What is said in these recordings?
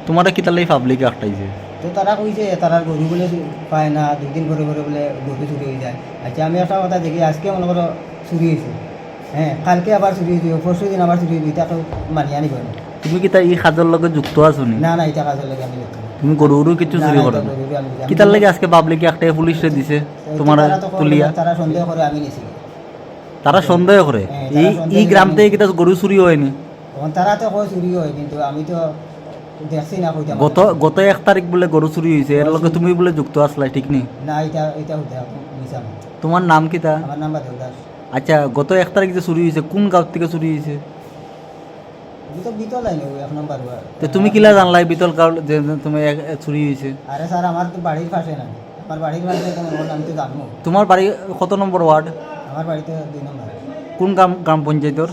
তোমারা কি তাহলে পাবলিক আটটাইছে? তো তারা কইছে তারা গরু বলে পায় না, 2 দিন করে করে বলে গরু চুরি হয়ে যায়। আচ্ছা আমি একটা কথা দেখি, আজকে মনে করো চুরি হয়েছে, হ্যাঁ কালকে আবার চুরি হয়েছে, পরশু দিন আবার চুরি হয়েছে, এটা তো মানিয়ে আনিব না। তুমি কি তাই এই কাজের লগে যুক্ত আছো নি? না না, এটা কাজের লাগে আমি দেখি তুমি গরুরও কিছু চুরি করো না? কি তার লাগে আজকে পাবলিকে একটা পুলিশে দিছে তোমার তুলিয়া? তারা সন্দেহ করে আমি নিছি। তারা সন্দেহ করে এই গ্রাম থেকে কি গরু চুরি হয়নি? তখন তারা তো কয় চুরি হয়, কিন্তু আমি তো দেখছি না কইতাম। গত 1 তারিখ বলে গরু চুরি হয়েছে, এর লগে তুমি বলে যুক্ত আসলাই, ঠিক নেই? না, এটা হইতে মিছা না। তোমার নাম কি তা? আমার নাম বাদল দাস। আচ্ছা, গত 1 তারিখ যে চুরি হয়েছে কোন গাঁও থেকে চুরি হয়েছে? আমি তো বিতল আইনি, 1 নম্বর। তো তুমি কিলা জানলাই বিতল গাঁও যে তুমি চুরি হয়েছে? আরে স্যার, আমার তো বাড়ির পাশে না, আমার বাড়ির পাশে আমি তো জানবো। তোমার বাড়ি কত নম্বর ওয়ার্ড? আমার বাড়িতে 2 নম্বর। কোন গ্রাম পঞ্চায়েতর?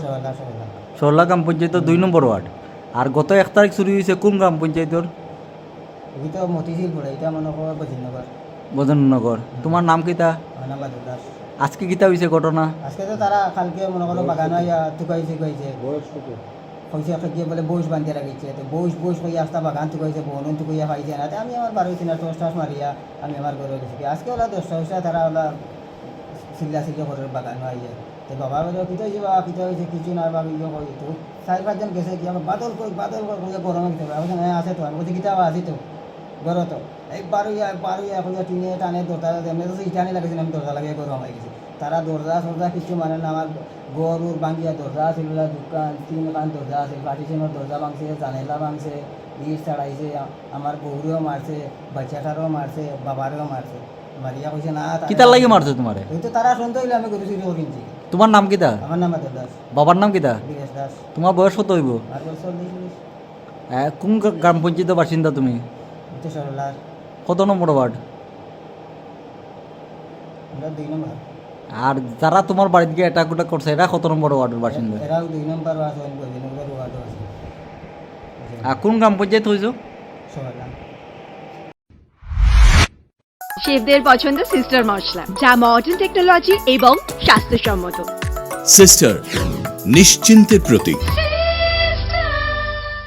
শহরলা গ্রাম পঞ্চায়েতের 2 নম্বর ওয়ার্ড। আর গত 1 তারিখ চুরি হয়েছে কোন গ্রাম পঞ্চায়েতর? এই তো মতিঝিল পড়ে, এটা মনে করো বজিনগর। বজননগর। তোমার নাম কি তা? আমার নাম বাদল দাস। আজকে কিতা হয়েছে ঘটনা? আজকে তো তারা কালকে মনে করো বাগান আইয়া তুকাইছে, কইছে কইছে গিয়ে বলে বউস বান্ধিয়ে রাখিছে, তো বউস কইয়া আসতা বাগান তুকাইছে, বনুন তুকাইয়া খাইছে না। আমি আমার বাড়ি না টস টাস মারিয়া আমি আমার ঘরে গেছি। আজকে ওলা 10টা হইছে, তারা ওলা চিল্লা করে বাগান আইয়া। তো বাবা বলে কিতা হয়েছে, বাবা কিতা হয়েছে, কিছু না বাবা ইয়ে কই। তো 4-5 জন গেছে কি আমার বাদল কই কইয়া গরমে দিতে হবে। আমি আছে তো, আমি বলছি কিতা আছি তো ঘর, তো এই বারুইয়া কইয়া টিনে টানে দরজা, এমনি তো ইটানি লাগাইছিল, আমি দরজা লাগিয়ে গরম হয়ে গেছি। তারা দরজা সরজা কিছু মানে না, আমার গরুর ভাঙ্গিয়া দরজা আছিল, দোকান 3 দরজা আছিল, পার্টিশনের দরজা ভাঙছে, জানেলা ভাঙছে, ইট ছাড়াইছে, আমার বউরেও মারছে, বাচ্চাটারও মারছে, বাবারেও মারছে। মারিয়া কইছে না কিতার লাগে মারছে তোমারে? এই তো তারা শুনতে হইলে আমি গরু চুরি করিছি। তোমার নাম কিতা? আমার নাম বাদল দাস। বাবার নাম কিতা? বিকাশ দাস। তোমার বয়স কত হইব? আর বছর 20 কোন গ্রাম পঞ্চায়েতের বাসিন্দা তুমি? তো সরলার। কত নম্বর ওয়ার্ড? আমরা 2 নম্বর। আর যারা তোমার বাড়িতে গিয়ে এটা কোটা করছে এরা কত নম্বর ওয়ার্ডের বাসিন্দা? এরাও 2 নম্বর আছে, বজিনগর ওয়ার্ড আছে। আর কোন গ্রাম পঞ্চায়েত হয়েছ? সরলার। শেফদের পছন্দ সিস্টার মশলা, যা মডার্ন টেকনোলজি এবং স্বাস্থ্যসম্মত। সিস্টার, নিশ্চিন্তের প্রতীক।